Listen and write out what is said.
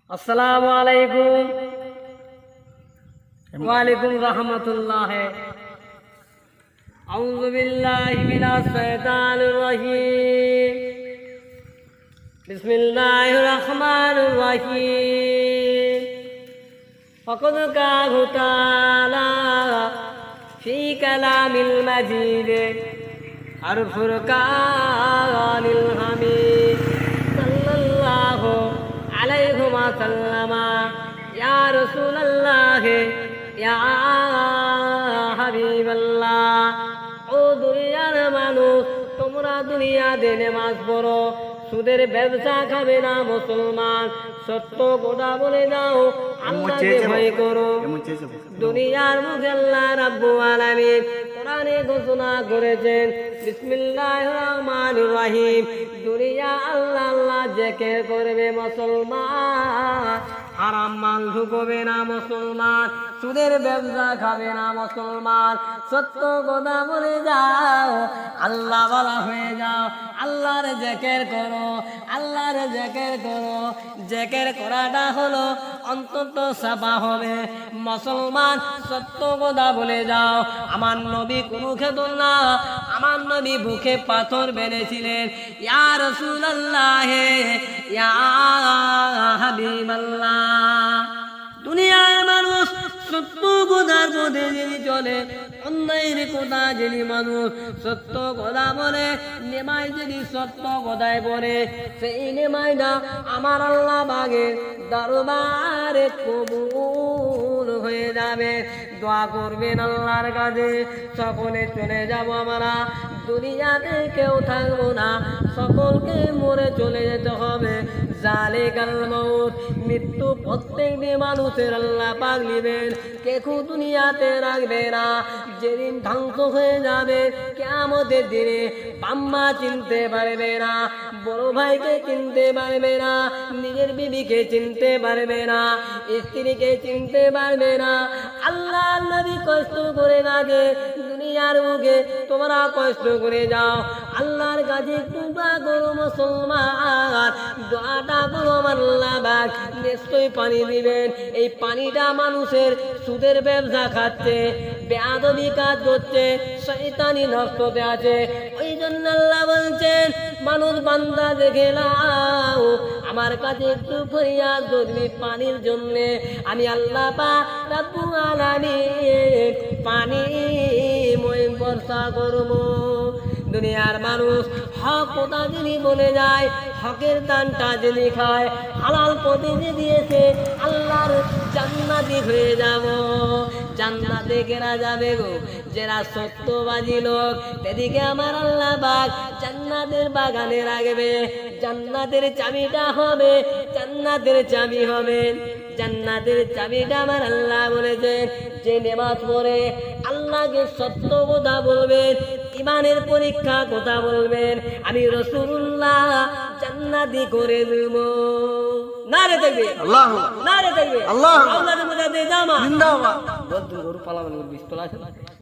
अस्सलामु अलैकुम वालेकुम रहमतुल्लाह। औज़ु बिल्लाहि मिनश शैतानिर रजीम। बिस्मिल्लाहिर रहमानिर रहीम। फ़क़द क़ाला तआला फ़ी कलामिल मजीद अल फ़ुरक़ानिल हमीद सल्लल्लाहु अलैहि वसल्लम या रसूलल्लाह या হাবিবাল্লাহ। ও দুনিয়ার মানুষ, তোমরা দুনিয়াতে নামাজ পড়ো, সুদের ব্যবসা খাবে না মুসলমান, সত্য কথা বলে যাও, আল্লাহকে ভয় করো। দুনিয়ার মুখে আল্লাহ রাব্বুল আলামিন কোরআনে ঘোষণা করেছেন, বিসমিল্লাহির রহমানির রহিম। দুনিয়া আল্লাহ আল্লাহ জিকির করবে মুসলমান, হারাম মাল ঢুকবে না মুসলমান, সুদের ব্যবসা খাবে না মুসলমান, সত্য কথা বলে যাও, আল্লাহ বলা হয়ে যাও, আল্লাহর জিকির করো, আল্লাহর জিকির করো। জিকির করাটা হলো অন্তত সাফা হবে মুসলমান, সত্য কথা বলে যাও। আমার নবী কোনো খেত না, আমার নবী বুকে পাথর বেঁধেছিলেন, ইয়া রাসূলুল্লাহ ইয়া হাবিবাল্লাহ। দুনিয়ার মানুষ সত্য কথার পথে যিনি চলে, অন্যায়ের কথা যিনি মানুষ সত্য কথা বলে, নেমাই যিনি সত্য কথায় পড়ে, সেই নেমাইটা আমার আল্লাহ বাগের দরবারে কবুল হয়ে যাবে। দোয়া করবেন আল্লাহর কাছে, সকলে চলে যাব আমরা, দুনিয়াতে কেউ থাকবো না, সকলকে মরে চলে যেতে হবে। জালিকাল মউত, মৃত্যু প্রত্যেকটি মানুষের আল্লাহ পাক নেবেন, কেউ দুনিয়াতে রাখবে না। যেদিন ধ্বংস হয়ে যাবে কিয়ামতের দিনে, বাম্মা চিনতে পারবে না, বড় ভাইকে চিনতে পারবে না, নিজের বিবিকে চিনতে পারবে না, স্ত্রীকে চিনতে পারবে না। আল্লাহ নবী কষ্ট করে গেছে দুনিয়ার মুখে, তোমরা কষ্ট করে যাও, আল্লাহর কাছে একটু দোয়া করো মুসলমান, দোয়াটা করো আল্লাহ পাক নিশ্চয়ই পানি দিবেন। এই পানিটা মানুষের সুদের ব্যবসা খাচ্ছে, বেয়াদবি কাজ করছে, শয়তানি নষ্টতে আছে, ওই জন্য আল্লাহ বলছেন মানুষ বান্দা দেখে নাও, আমার কাছে একটু ফরিয়াদ করবি পানির জন্যে, আমি আল্লাহ পাক রব্বুল আলামিন পানি মই বর্ষা করব। দুনিয়ার মানুষ হক কথা যিনি বলে যায়, হকের দানটা যিনি খায়, হালাল পথে যে দিয়েছে, আল্লাহর জান্নাতি হয়ে যাব। জান্নাতে কেনা যাবে গো যারা সত্যবাদী লোক, এদিকে আমার আল্লাহ পাক জান্নাতের বাগানে রাখবে, জান্নাতের চাবিটা হবে, জান্নাতের চাবি হবে, জান্নাতের চাবিটা আমার আল্লাহ বলেছেন, যে নামাজ পড়ে আল্লাহকে সত্য কথা বলবেন, ইমানের পরীক্ষা কথা বলবেন, আমি রাসূলুল্লাহ জান্নাতি করে দেব। নারে তাকবীর, আল্লাহু নারে তাকবীর, আল্লাহু আল্লাহর মধ্যে জামা জিন্দাবাদ। বন্ধু গরু পালাবেন, বিস্তলা আছে।